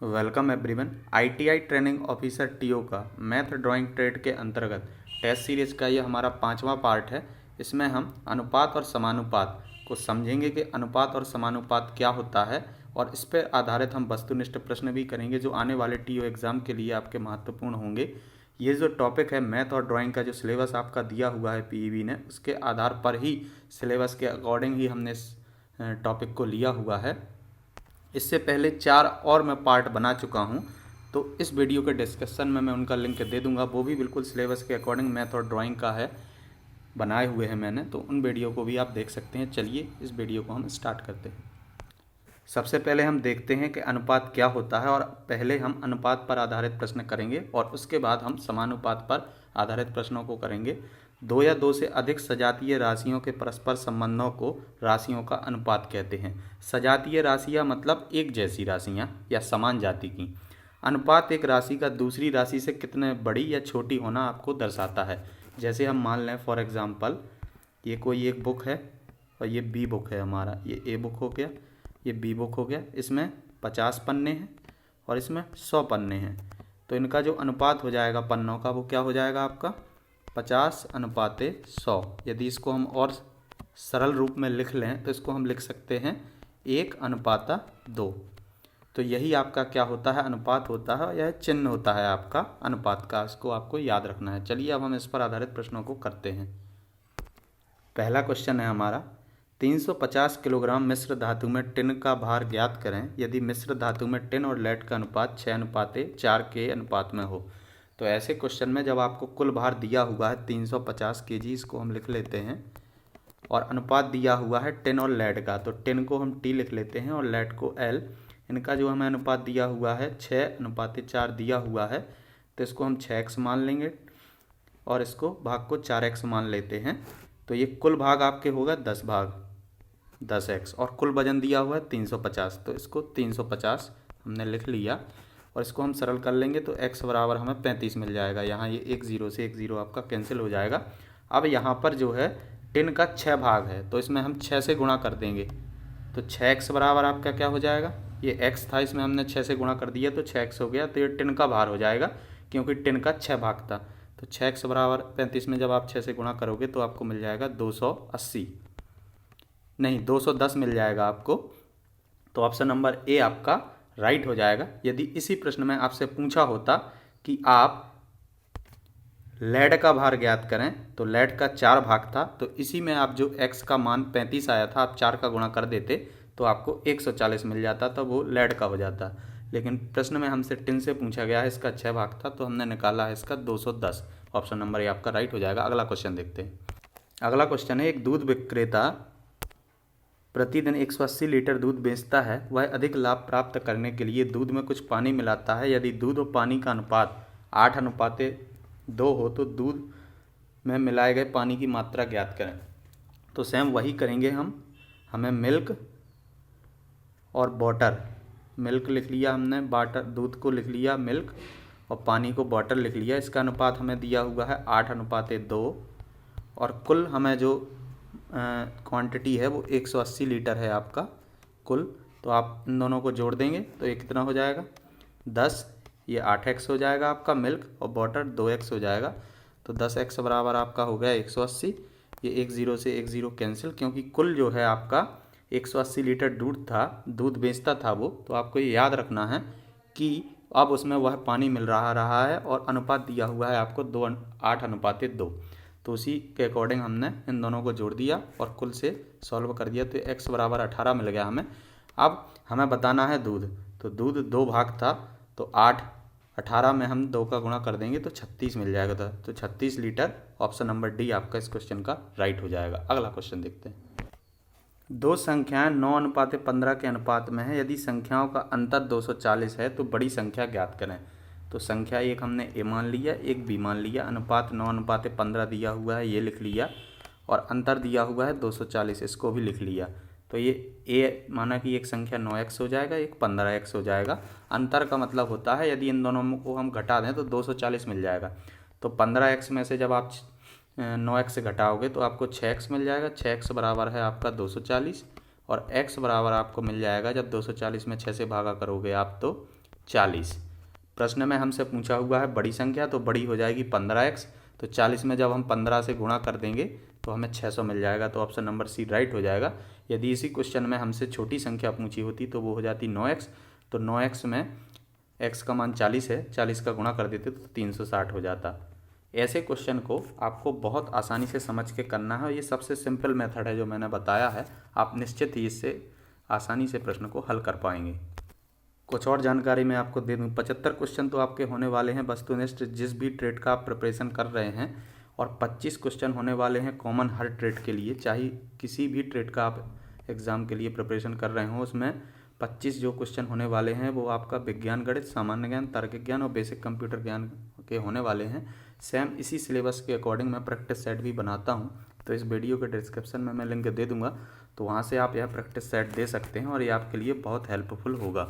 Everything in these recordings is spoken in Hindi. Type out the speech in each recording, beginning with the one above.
Welcome everyone. ITI training officer TO का मैथ ड्राइंग ट्रेड के अंतर्गत टेस्ट सीरीज़ का ये हमारा 5वां पार्ट है। इसमें हम अनुपात और समानुपात को समझेंगे कि अनुपात और समानुपात क्या होता है, और इस पर आधारित हम वस्तुनिष्ठ प्रश्न भी करेंगे जो आने वाले टीओ एग्ज़ाम के लिए आपके महत्वपूर्ण होंगे। ये जो टॉपिक है मैथ और ड्राइंग का, जो सिलेबस आपका दिया हुआ है पीईबी ने, उसके आधार पर ही, सिलेबस के अकॉर्डिंग ही हमने इस टॉपिक को लिया हुआ है। इससे पहले 4 और मैं पार्ट बना चुका हूं, तो इस वीडियो के डिस्क्रिप्शन में मैं उनका लिंक दे दूंगा। वो भी बिल्कुल सिलेबस के अकॉर्डिंग मैथ और ड्राइंग का है, बनाए हुए हैं मैंने, तो उन वीडियो को भी आप देख सकते हैं। चलिए इस वीडियो को हम स्टार्ट करते हैं। सबसे पहले हम देखते हैं कि अनुपात क्या होता है, और पहले हम अनुपात पर आधारित प्रश्न करेंगे और उसके बाद हम समानुपात पर आधारित प्रश्नों को करेंगे। दो या दो से अधिक सजातीय राशियों के परस्पर संबंधों को राशियों का अनुपात कहते हैं। सजातीय राशियां मतलब एक जैसी राशियां या समान जाति की। अनुपात एक राशि का दूसरी राशि से कितने बड़ी या छोटी होना आपको दर्शाता है। जैसे हम मान लें फॉर एग्जांपल, ये कोई एक बुक है और ये बी बुक है हमारा, ये ए बुक हो गया, ये बी बुक हो गया। इसमें 50 पन्ने हैं और इसमें 100 पन्ने हैं, तो इनका जो अनुपात हो जाएगा पन्नों का, वो क्या हो जाएगा आपका 50:100। यदि इसको हम और सरल रूप में लिख लें तो इसको हम लिख सकते हैं 1:2। तो यही आपका क्या होता है, अनुपात होता है। यह चिन्ह होता है आपका अनुपात का, इसको आपको याद रखना है। चलिए अब हम इस पर आधारित प्रश्नों को करते हैं। पहला क्वेश्चन है हमारा, 350 किलोग्राम मिश्र धातु में टिन का भार ज्ञात करें यदि मिश्र धातु में टिन और लेड का अनुपात 6:4 के अनुपात में हो। तो ऐसे क्वेश्चन में जब आपको कुल भार दिया हुआ है 350 केजी, इसको हम लिख लेते हैं, और अनुपात दिया हुआ है टिन और लेड का, तो टिन को हम टी लिख लेते हैं और लेड को एल। इनका जो हमें अनुपात दिया हुआ है 6:4 दिया हुआ है, तो इसको हम 6x मान लेंगे और इसको भाग को 4x मान लेते हैं। तो ये कुल भाग आपके होगा 10x, और कुल वजन दिया हुआ है 350, तो इसको 350 हमने लिख लिया और इसको हम सरल कर लेंगे तो x बराबर हमें 35 मिल जाएगा। यहाँ ये एक ज़ीरो से एक ज़ीरो आपका कैंसिल हो जाएगा। अब यहाँ पर जो है टिन का 6 भाग है, तो इसमें हम 6 से गुणा कर देंगे, तो 6x बराबर आपका क्या हो जाएगा, ये x था, इसमें हमने 6 से गुणा कर दिया तो 6x हो गया। तो ये टिन का भार हो जाएगा क्योंकि टिन का 6 भाग था। तो 6x बराबर 35 में जब आप 6 से गुणा करोगे तो आपको मिल जाएगा 280, नहीं 210 मिल जाएगा आपको। तो ऑप्शन नंबर ए आपका राइट हो जाएगा। यदि इसी प्रश्न में आपसे पूछा होता कि आप लेड का भार ज्ञात करें, तो लेड का 4 भाग था, तो इसी में आप जो x का मान 35 आया था, आप 4 का गुणा कर देते तो आपको 140 मिल जाता, तो वो लेड का हो जाता। लेकिन प्रश्न में हमसे टिन से पूछा गया है, इसका 6 भाग था, तो हमने निकाला है इसका 210। ऑप्शन नंबर ए आपका राइट हो जाएगा। अगला क्वेश्चन देखते हैं। अगला क्वेश्चन है, एक दूध विक्रेता प्रतिदिन 180 लीटर दूध बेचता है। वह अधिक लाभ प्राप्त करने के लिए दूध में कुछ पानी मिलाता है। यदि दूध और पानी का अनुपात 8:2 हो तो दूध में मिलाए गए पानी की मात्रा ज्ञात करें। तो सेम वही करेंगे हम। हमें मिल्क और वाटर, मिल्क लिख लिया हमने, वाटर दूध को लिख लिया मिल्क, और पानी को वाटर लिख लिया। इसका अनुपात हमें दिया हुआ है 8:2, और कुल हमें जो क्वांटिटी है वो 180 लीटर है आपका कुल। तो आप इन दोनों को जोड़ देंगे तो ये कितना हो जाएगा 10, ये 8x हो जाएगा आपका मिल्क, और वाटर 2x हो जाएगा। तो 10x बराबर आपका हो गया 180। ये एक ज़ीरो से एक ज़ीरो कैंसिल, क्योंकि कुल जो है आपका 180 लीटर दूध था, दूध बेचता था वो। तो आपको ये याद रखना है कि अब उसमें वह पानी मिल रहा है, और अनुपात दिया हुआ है आपको 8:2। तो उसी के अकॉर्डिंग हमने इन दोनों को जोड़ दिया और कुल से सॉल्व कर दिया, तो x बराबर 18 मिल गया हमें। अब हमें बताना है दूध, तो दूध 2 भाग था, तो 18 में हम 2 का गुणा कर देंगे तो 36 मिल जाएगा था। तो 36 लीटर, ऑप्शन नंबर डी आपका इस क्वेश्चन का राइट हो जाएगा। अगला क्वेश्चन देखते हैं। दो संख्याएं 9:15 के अनुपात में है। यदि संख्याओं का अंतर 240 है तो बड़ी संख्या ज्ञात करें। तो संख्या एक हमने ए मान लिया, एक बी मान लिया, अनुपात 9:15 दिया हुआ है, ये लिख लिया, और अंतर दिया हुआ है 240, इसको भी लिख लिया। तो ये ए माना कि एक संख्या 9x हो जाएगा, एक 15x हो जाएगा। अंतर का मतलब होता है यदि इन दोनों को हम घटा दें तो 240 मिल जाएगा। तो 15x में से जब आप 9x से घटाओगे तो आपको 6x मिल जाएगा। 6x बराबर है आपका 240, और x बराबर आपको मिल जाएगा, जब 240 में 6 से भागा करोगे आप तो 40। प्रश्न में हमसे पूछा हुआ है बड़ी संख्या, तो बड़ी हो जाएगी 15x। तो 40 में जब हम 15 से गुणा कर देंगे तो हमें 600 मिल जाएगा। तो ऑप्शन नंबर सी राइट हो जाएगा। यदि इसी क्वेश्चन में हमसे छोटी संख्या पूछी होती तो वो हो जाती 9x। तो 9x में x का मान 40 है, 40 का गुणा कर देते तो 360 हो जाता। ऐसे क्वेश्चन को आपको बहुत आसानी से समझ के करना है। ये सबसे सिंपल मेथड है जो मैंने बताया है। आप निश्चित ही इससे आसानी से प्रश्न को हल कर पाएंगे। कुछ और जानकारी मैं आपको दे दूं, 75 क्वेश्चन तो आपके होने वाले हैं वस्तुनिष्ठ जिस भी ट्रेड का आप प्रिपरेशन कर रहे हैं, और 25 क्वेश्चन होने वाले हैं कॉमन हर ट्रेड के लिए। चाहे किसी भी ट्रेड का आप एग्ज़ाम के लिए प्रिपरेशन कर रहे हो, उसमें 25 जो क्वेश्चन होने वाले हैं वो आपका विज्ञान, गणित, सामान्य ज्ञान, तर्क ज्ञान और बेसिक कंप्यूटर ज्ञान के होने वाले हैं। सेम इसी सिलेबस के अकॉर्डिंग मैं प्रैक्टिस सेट भी बनाता हूं, तो इस वीडियो के डिस्क्रिप्शन में मैं लिंक दे दूंगा, तो वहां से आप यह प्रैक्टिस सेट दे सकते हैं और ये आपके लिए बहुत हेल्पफुल होगा।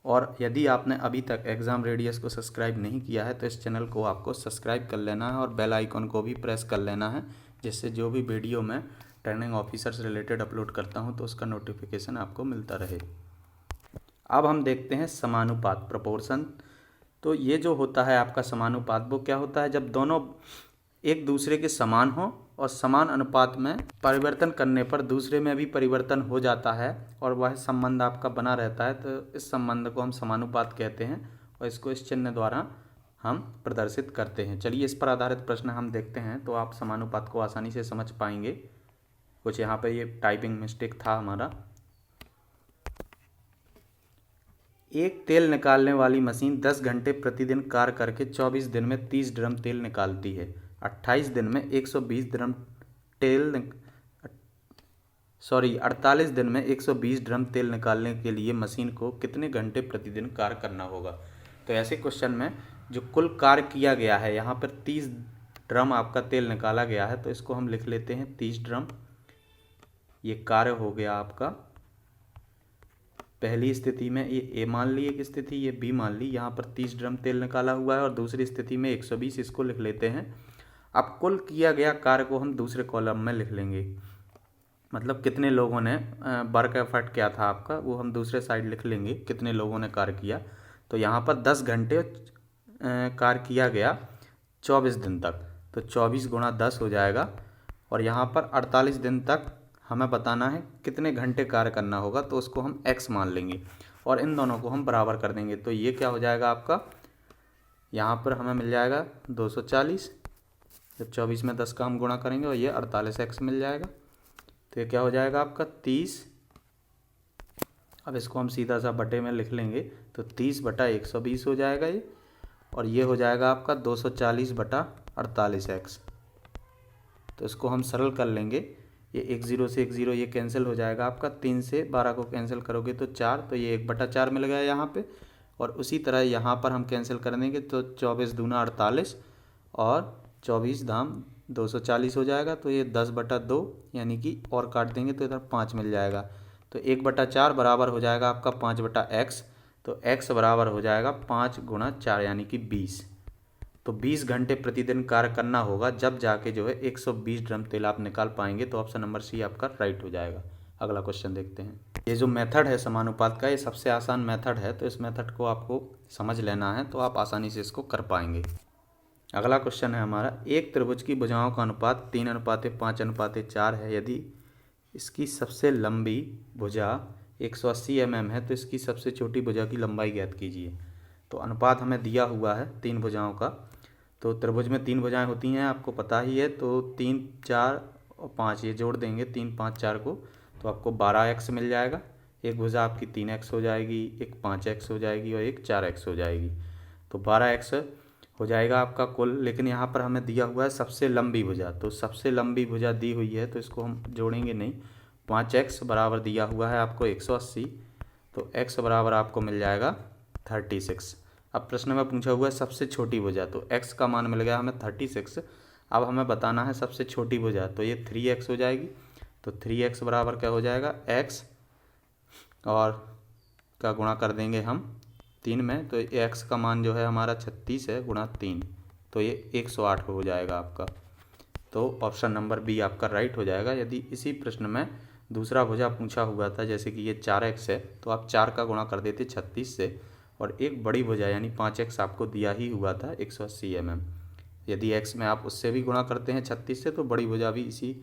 और यदि आपने अभी तक एग्ज़ाम रेडियस को सब्सक्राइब नहीं किया है तो इस चैनल को आपको सब्सक्राइब कर लेना है और बेल आइकन को भी प्रेस कर लेना है, जिससे जो भी वीडियो मैं ट्रेनिंग ऑफिसर से रिलेटेड अपलोड करता हूं तो उसका नोटिफिकेशन आपको मिलता रहे। अब हम देखते हैं समानुपात, प्रोपोर्शन। तो ये जो होता है आपका समानुपात, वो क्या होता है, जब दोनों एक दूसरे के समान हो और समान अनुपात में परिवर्तन करने पर दूसरे में भी परिवर्तन हो जाता है और वह संबंध आपका बना रहता है, तो इस संबंध को हम समानुपात कहते हैं और इसको इस चिन्ह द्वारा हम प्रदर्शित करते हैं। चलिए इस पर आधारित प्रश्न हम देखते हैं, तो आप समानुपात को आसानी से समझ पाएंगे। कुछ यहाँ पे ये टाइपिंग मिस्टेक था हमारा। एक तेल निकालने वाली मशीन 10 घंटे प्रतिदिन कार्य करके 24 दिन में 30 ड्रम तेल निकालती है। 28 दिन में 120 ड्रम तेल 48 दिन में 120 ड्रम तेल निकालने के लिए मशीन को कितने घंटे प्रतिदिन कार्य करना होगा। तो ऐसे क्वेश्चन में जो कुल कार्य किया गया है, यहाँ पर 30 ड्रम आपका तेल निकाला गया है, तो इसको हम लिख लेते हैं 30 ड्रम। ये कार्य हो गया आपका। पहली स्थिति में ये ए मान ली एक स्थिति, ये बी मान ली। यहाँ पर 30 ड्रम तेल निकाला हुआ है और दूसरी स्थिति में 120, इसको लिख लेते हैं। अब कुल किया गया कार्य को हम दूसरे कॉलम में लिख लेंगे, मतलब कितने लोगों ने वर्क एफर्ट किया था आपका, वो हम दूसरे साइड लिख लेंगे, कितने लोगों ने कार्य किया। तो यहाँ पर 10 घंटे कार्य किया गया 24 दिन तक, तो 24 गुणा 10 हो जाएगा। और यहाँ पर 48 दिन तक हमें बताना है कितने घंटे कार्य करना होगा, तो उसको हम x मान लेंगे और इन दोनों को हम बराबर कर देंगे। तो ये क्या हो जाएगा आपका, यहाँ पर हमें मिल जाएगा 240, जब 24 में 10 का हम गुणा करेंगे और ये 48x मिल जाएगा। तो ये क्या हो जाएगा आपका 30। अब इसको हम सीधा सा बटे में लिख लेंगे, तो 30 बटा 120 हो जाएगा ये, और ये हो जाएगा आपका 240 बटा 48x। तो इसको हम सरल कर लेंगे, ये 1 0 से 1 0 ये कैंसिल हो जाएगा आपका, 3 से 12 को कैंसिल करोगे तो 4, तो ये 1/4 मिल गया यहाँ पे। और उसी तरह यहाँ पर हम कैंसिल कर देंगे, तो 24 दूना 48 और 24 दाम 240 हो जाएगा। तो ये 10/2 यानी कि और काट देंगे तो इधर 5 मिल जाएगा। तो 1/4 बराबर हो जाएगा आपका 5/x। तो x बराबर हो जाएगा 5 गुणा 4 यानी कि 20। तो 20 घंटे प्रतिदिन कार्य करना होगा, जब जाके जो है 120 ड्रम तेल आप निकाल पाएंगे। तो ऑप्शन नंबर सी आपका राइट हो जाएगा। अगला क्वेश्चन देखते हैं। ये जो मेथड है समानुपात का, ये सबसे आसान मेथड है, तो इस मेथड को आपको समझ लेना है, तो आप आसानी से इसको कर पाएंगे। अगला क्वेश्चन है हमारा, एक त्रिभुज की भुजाओं का अनुपात 3:5:4 है। यदि इसकी सबसे लंबी भुजा 180 mm है, तो इसकी सबसे छोटी भुजा की लंबाई ज्ञात कीजिए। तो अनुपात हमें दिया हुआ है 3 भुजाओं का। तो त्रिभुज में 3 भुजाएं होती हैं, आपको पता ही है। तो 3, 4 और 5 ये जोड़ देंगे 3, 5, 4 को, तो आपको 12x मिल जाएगा। एक भुजा आपकी 3x हो जाएगी, एक 5x हो जाएगी और एक 4x हो जाएगी। तो 12x हो जाएगा आपका कुल। लेकिन यहाँ पर हमें दिया हुआ है सबसे लंबी भुजा, तो सबसे लंबी भुजा दी हुई है तो इसको हम जोड़ेंगे नहीं। 5x बराबर दिया हुआ है आपको 180, तो x बराबर आपको मिल जाएगा 36। अब प्रश्न में पूछा हुआ है सबसे छोटी भुजा, तो x का मान मिल गया हमें 36। अब हमें बताना है सबसे छोटी भुजा, तो ये 3x हो जाएगी। तो 3x बराबर क्या हो जाएगा, x और का गुणा कर देंगे हम 3 में, तो x का मान जो है हमारा 36 है गुणा 3, तो ये 108 हो जाएगा आपका। तो ऑप्शन नंबर बी आपका राइट हो जाएगा। यदि इसी प्रश्न में दूसरा भुजा पूछा हुआ था, जैसे कि ये 4x है, तो आप 4 का गुणा कर देते 36 से, और एक बड़ी भुजा यानी 5x आपको दिया ही हुआ था 180 mm। यदि x में आप उससे भी गुणा करते हैं 36 से, तो बड़ी भुजा भी इसी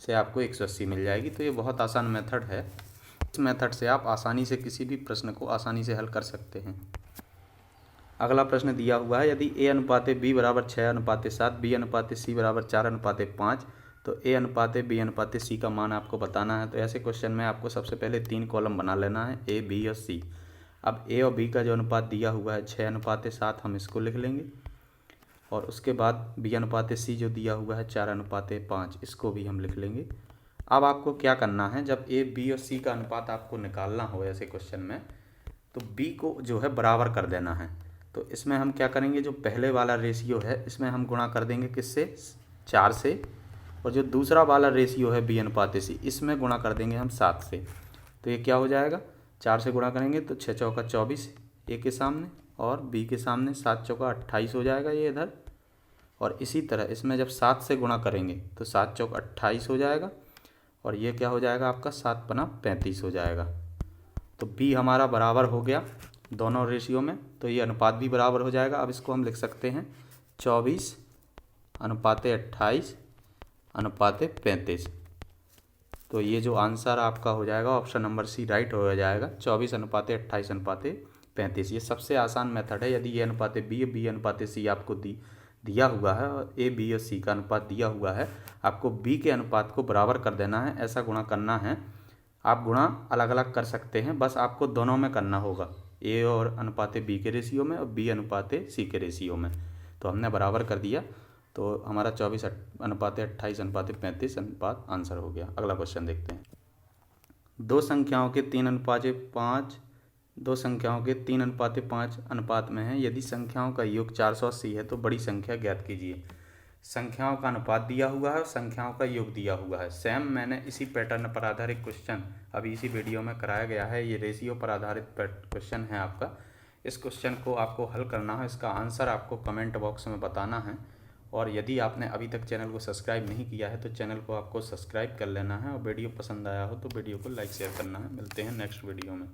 से आपको 180 मिल जाएगी। तो ये बहुत आसान मेथड है, इस मेथड से आप आसानी से किसी भी प्रश्न को आसानी से हल कर सकते हैं। अगला प्रश्न दिया हुआ है, यदि a अनुपात b बराबर 6 अनुपात 7, b अनुपात c बराबर 4 अनुपात 5, तो a अनुपात b अनुपात c का मान आपको बताना है। तो ऐसे क्वेश्चन में आपको सबसे पहले 3 कॉलम बना लेना है, a, b और c। अब a और b का जो अनुपात दिया हुआ है 6 अनुपात 7, हम इसको लिख लेंगे, और उसके बाद b अनुपात c जो दिया हुआ है 4 अनुपात 5, इसको भी हम लिख लेंगे। अब आपको क्या करना है, जब a, b और c का अनुपात आपको निकालना हो ऐसे क्वेश्चन में, तो b को जो है बराबर कर देना है। तो इसमें हम क्या करेंगे, जो पहले वाला रेशियो है इसमें हम गुणा कर देंगे किससे, 4 से, और जो दूसरा वाला रेशियो है b अनुपात c, इसमें गुणा कर देंगे हम 7 से। तो ये क्या हो जाएगा, 4 से गुणा करेंगे तो 6 चौका 24 a के सामने, और b के सामने 7 चौका 28 हो जाएगा ये इधर। और इसी तरह इसमें जब 7 से गुणा करेंगे तो 7 चौक 28 हो जाएगा, और ये क्या हो जाएगा आपका 7 पना 35 हो जाएगा। तो b हमारा बराबर हो गया दोनों रेशियो में, तो ये अनुपात भी बराबर हो जाएगा। अब इसको हम लिख सकते हैं 24 अनुपात 28 अनुपात 35। तो ये जो आंसर आपका हो जाएगा ऑप्शन नंबर सी राइट हो जाएगा, 24 अनुपात 28 अनुपात 35। ये सबसे आसान मेथड है। यदि ये अनुपात बी अनुपात सी आपको दिया हुआ है, और ए, बी और सी का अनुपात दिया हुआ है, आपको बी के अनुपात को बराबर कर देना है, ऐसा गुणा करना है। आप गुणा अलग अलग कर सकते हैं, बस आपको दोनों में करना होगा, ए और अनुपात बी के रेशियो में और बी अनुपात सी के रेशियो में। तो हमने बराबर कर दिया, तो हमारा 24 अनुपात 28 अनुपात 35 अनुपात आंसर हो गया। अगला क्वेश्चन देखते हैं। दो संख्याओं के 3 अनुपात 5 अनुपात में है। यदि संख्याओं का योग 480 है तो बड़ी संख्या ज्ञात कीजिए। संख्याओं का अनुपात दिया हुआ है और संख्याओं का योग दिया हुआ है। सेम मैंने इसी पैटर्न पर आधारित क्वेश्चन अभी इसी वीडियो में कराया गया है। ये रेशियो पर आधारित क्वेश्चन है आपका। इस क्वेश्चन को आपको हल करना है, इसका आंसर आपको कमेंट बॉक्स में बताना है। और यदि आपने अभी तक चैनल को सब्सक्राइब नहीं किया है तो चैनल को आपको सब्सक्राइब कर लेना है, और वीडियो पसंद आया हो तो वीडियो को लाइक शेयर करना है। मिलते हैं नेक्स्ट वीडियो में।